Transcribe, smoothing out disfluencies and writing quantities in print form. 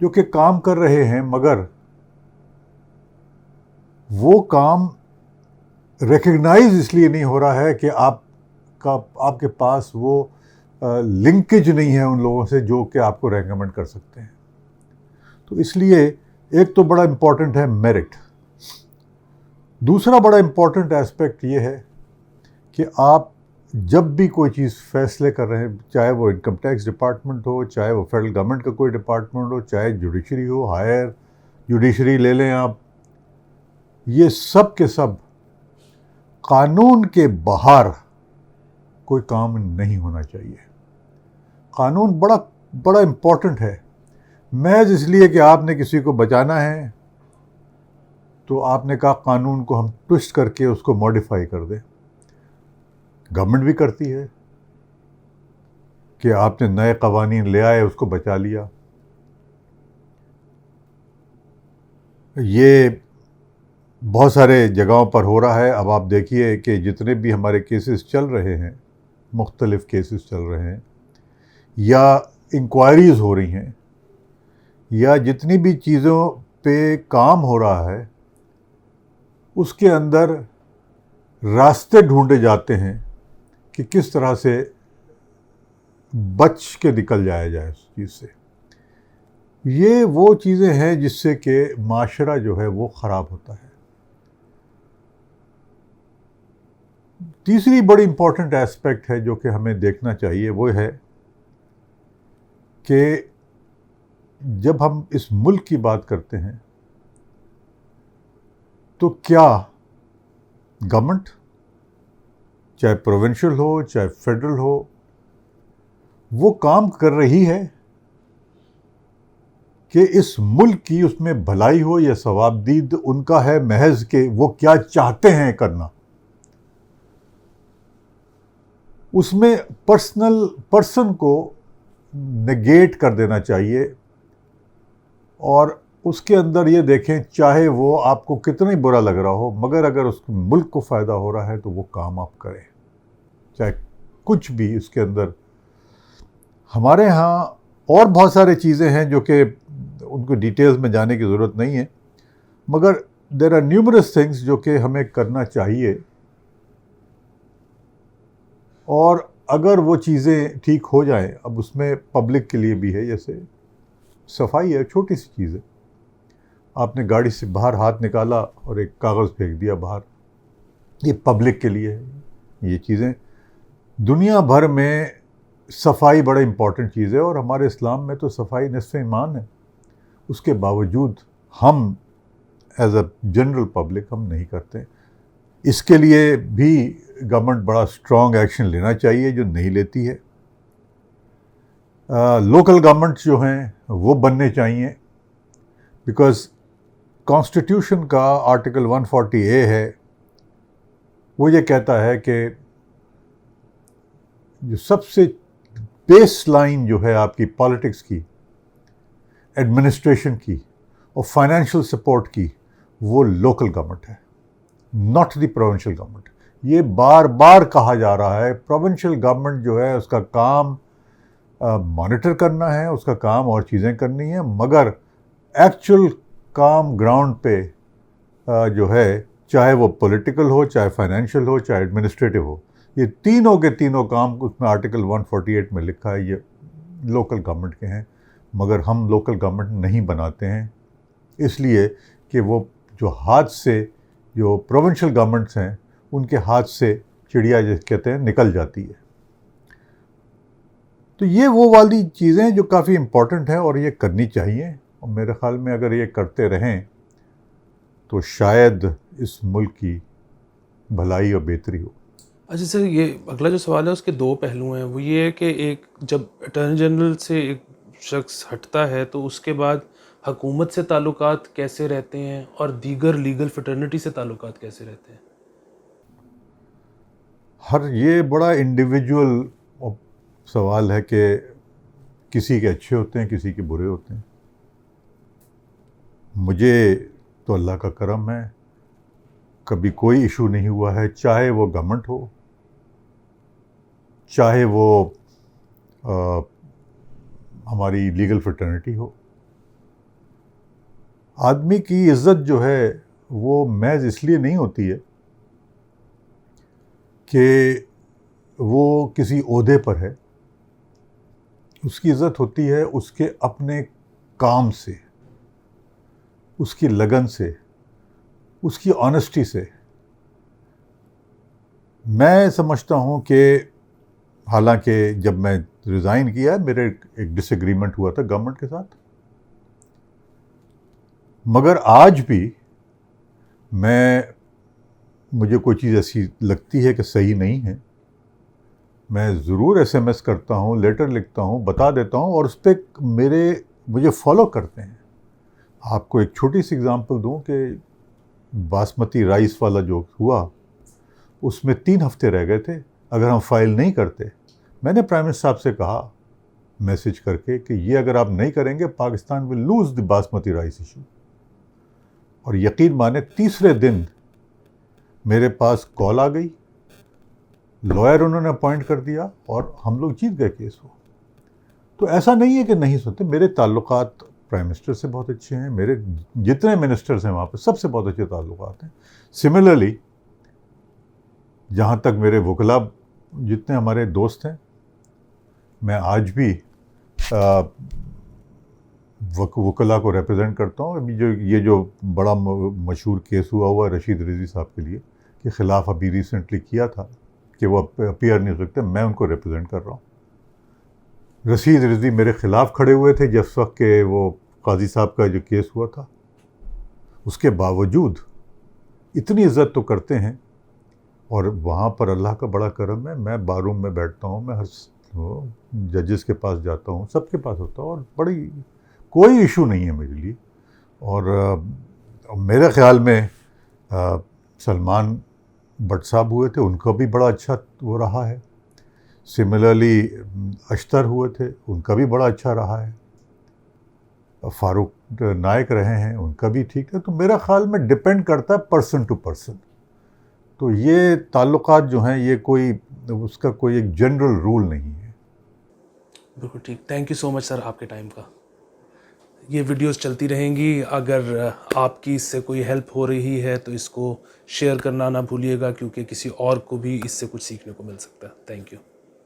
جو کہ کام کر رہے ہیں مگر وہ کام ریکگنائز اس لیے نہیں ہو رہا ہے کہ آپ کے پاس وہ لنکیج نہیں ہے ان لوگوں سے جو کہ آپ کو ریکمینڈ کر سکتے ہیں. تو اس لیے ایک تو بڑا امپورٹنٹ ہے میرٹ. دوسرا بڑا امپورٹنٹ ایسپیکٹ یہ ہے کہ آپ جب بھی کوئی چیز فیصلے کر رہے ہیں, چاہے وہ انکم ٹیکس ڈپارٹمنٹ ہو, چاہے وہ فیڈرل گورنمنٹ کا کوئی ڈپارٹمنٹ ہو, چاہے جوڈیشری ہو, ہائر جوڈیشری لے لیں آپ, یہ سب کے سب قانون کے باہر کوئی کام نہیں ہونا چاہیے. قانون بڑا امپورٹنٹ ہے. محض اس لیے کہ آپ نے کسی کو بچانا ہے تو آپ نے کہا قانون کو ہم ٹوسٹ کر کے اس کو ماڈیفائی کر دیں. گورنمنٹ بھی کرتی ہے کہ آپ نے نئے قوانین لے آئے, اس کو بچا لیا. یہ بہت سارے جگہوں پر ہو رہا ہے. اب آپ دیکھیے کہ جتنے بھی ہمارے کیسز چل رہے ہیں, مختلف کیسز چل رہے ہیں, یا انکوائریز ہو رہی ہیں, یا جتنی بھی چیزوں پہ کام ہو رہا ہے, اس کے اندر راستے ڈھونڈے جاتے ہیں کہ کس طرح سے بچ کے نکل جایا جائے اس چیز سے. یہ وہ چیزیں ہیں جس سے کہ معاشرہ جو ہے وہ خراب ہوتا ہے. تیسری بڑی امپورٹنٹ ایسپیکٹ ہے جو کہ ہمیں دیکھنا چاہیے, وہ ہے کہ جب ہم اس ملک کی بات کرتے ہیں تو کیا گورنمنٹ, چاہے پروونشل ہو چاہے فیڈرل ہو, وہ کام کر رہی ہے کہ اس ملک کی اس میں بھلائی ہو یا ثوابدید ان کا ہے محض کہ وہ کیا چاہتے ہیں کرنا. اس میں پرسن کو نگیٹ کر دینا چاہیے, اور اس کے اندر یہ دیکھیں چاہے وہ آپ کو کتنا ہی برا لگ رہا ہو, مگر اگر اس ملک کو فائدہ ہو رہا ہے تو وہ کام آپ کریں, چاہے کچھ بھی اس کے اندر. ہمارے ہاں اور بہت سارے چیزیں ہیں جو کہ ان کو ڈیٹیلز میں جانے کی ضرورت نہیں ہے, مگر دیر آر نیومرس تھنگس جو کہ ہمیں کرنا چاہیے. اور اگر وہ چیزیں ٹھیک ہو جائیں, اب اس میں پبلک کے لیے بھی ہے, جیسے صفائی ہے, چھوٹی سی چیز ہے, آپ نے گاڑی سے باہر ہاتھ نکالا اور ایک کاغذ پھینک دیا باہر, یہ پبلک کے لیے ہے. یہ چیزیں دنیا بھر میں صفائی بڑا امپورٹنٹ چیز ہے, اور ہمارے اسلام میں تو صفائی نصف ایمان ہے. اس کے باوجود ہم ایز اے جنرل پبلک ہم نہیں کرتے. اس کے لیے بھی گورنمنٹ بڑا اسٹرانگ ایکشن لینا چاہیے جو نہیں لیتی ہے. لوکل گورنمنٹس جو ہیں وہ بننے چاہیے, بیکاز کانسٹیٹیوشن کا آرٹیکل 140A ہے, وہ یہ کہتا ہے کہ جو سب سے بیس لائن جو ہے آپ کی پالیٹکس کی, ایڈمنسٹریشن کی اور فائنینشیل سپورٹ کی, وہ لوکل گورنمنٹ ہے, ناٹ دی پروونشل گورنمنٹ. یہ بار بار کہا جا رہا ہے. پروونشل گورنمنٹ جو ہے اس کا کام مانیٹر کرنا ہے, اس کا کام اور چیزیں کرنی ہیں, مگر ایکچوئل کام گراؤنڈ پہ جو ہے, چاہے وہ پولیٹیکل ہو, چاہے فائنینشیل ہو, چاہے ایڈمنسٹریٹو ہو, یہ تینوں کے تینوں کام اس میں آرٹیکل 148 میں لکھا ہے, یہ لوکل گورنمنٹ کے ہیں. مگر ہم لوکل گورنمنٹ نہیں بناتے ہیں, اس لیے کہ وہ جو ہاتھ سے جو پروونشل گورنمنٹس ہیں ان کے ہاتھ سے چڑیا جس کہتے ہیں نکل جاتی ہے. تو یہ وہ والی چیزیں جو کافی امپورٹنٹ ہیں اور یہ کرنی چاہیے, اور میرے خیال میں اگر یہ کرتے رہیں تو شاید اس ملک کی بھلائی اور بہتری ہو. اچھا سر, یہ اگلا جو سوال ہے اس کے دو پہلو ہیں. وہ یہ ہے کہ ایک, جب اٹارنی جنرل سے ایک شخص ہٹتا ہے تو اس کے بعد حکومت سے تعلقات کیسے رہتے ہیں, اور دیگر لیگل فٹرنیٹی سے تعلقات کیسے رہتے ہیں؟ یہ بڑا انڈیویجول سوال ہے کہ کسی کے اچھے ہوتے ہیں, کسی کے برے ہوتے ہیں. مجھے تو اللہ کا کرم ہے, کبھی کوئی ایشو نہیں ہوا ہے, چاہے وہ گورنمنٹ ہو, چاہے وہ ہماری لیگل فٹرنیٹی ہو. آدمی کی عزت جو ہے وہ محض اس لیے نہیں ہوتی ہے کہ وہ کسی عہدے پر ہے. اس کی عزت ہوتی ہے اس کے اپنے کام سے، اس کی لگن سے، اس کی آنیسٹی سے. میں سمجھتا ہوں کہ حالانکہ جب میں ریزائن کیا میرے ایک ڈس ایگریمنٹ ہوا تھا گورنمنٹ کے ساتھ، مگر آج بھی مجھے کوئی چیز ایسی لگتی ہے کہ صحیح نہیں ہے، میں ضرور ایس ایم ایس کرتا ہوں، لیٹر لکھتا ہوں، بتا دیتا ہوں، اور اس پہ مجھے فالو کرتے ہیں. آپ کو ایک چھوٹی سی اگزامپل دوں کہ باسمتی رائس والا جو ہوا اس میں 3 ہفتے رہ گئے تھے. اگر ہم فائل نہیں کرتے، میں نے پرائم منسٹر صاحب سے کہا میسج کر کے کہ یہ اگر آپ نہیں کریں گے Pakistan will lose the basmati rice issue. اور یقین مانے تیسرے دن میرے پاس کال آ گئی، لائر انہوں نے اپوائنٹ کر دیا اور ہم لوگ جیت گئے کیس کو. تو ایسا نہیں ہے کہ نہیں سنتے. میرے تعلقات پرائم منسٹر سے بہت اچھے ہیں، میرے جتنے منسٹرز ہیں وہاں پہ سب سے بہت اچھے تعلقات ہیں. سملرلی جہاں تک میرے وکلاء جتنے ہمارے دوست ہیں، میں آج بھی وکلاء کو ریپرزینٹ کرتا ہوں. یہ جو بڑا مشہور کیس ہوا رشید رضوی صاحب کے لیے کے خلاف ابھی ریسنٹلی کیا تھا کہ وہ اپیئر نہیں ہو سکتے، میں ان کو ریپرزینٹ کر رہا ہوں. رشید رضوی میرے خلاف کھڑے ہوئے تھے جس وقت کہ وہ قاضی صاحب کا جو کیس ہوا تھا. اس کے باوجود اتنی عزت تو کرتے ہیں. اور وہاں پر اللہ کا بڑا کرم ہے، میں بار روم میں بیٹھتا ہوں، میں ہر ججز کے پاس جاتا ہوں، سب کے پاس ہوتا ہوں، اور بڑی کوئی ایشو نہیں ہے میرے لیے. اور میرے خیال میں سلمان بٹ صاحب ہوئے تھے، ان کا بھی بڑا اچھا وہ رہا ہے. سملرلی اشتر ہوئے تھے، ان کا بھی بڑا اچھا رہا ہے. فاروق نائک رہے ہیں، ان کا بھی ٹھیک ہے. تو میرا خیال میں ڈپینڈ کرتا ہے پرسن ٹو پرسن. تو یہ تعلقات جو ہیں یہ اس کا کوئی ایک جنرل رول نہیں ہے. بالکل ٹھیک. تھینک یو سو مچ سر آپ کے ٹائم کا. یہ ویڈیوز چلتی رہیں گی. اگر آپ کی اس سے کوئی ہیلپ ہو رہی ہے تو اس کو شیئر کرنا نہ بھولیے گا، کیونکہ کسی اور کو بھی اس سے کچھ سیکھنے کو مل سکتا ہے. Thank you.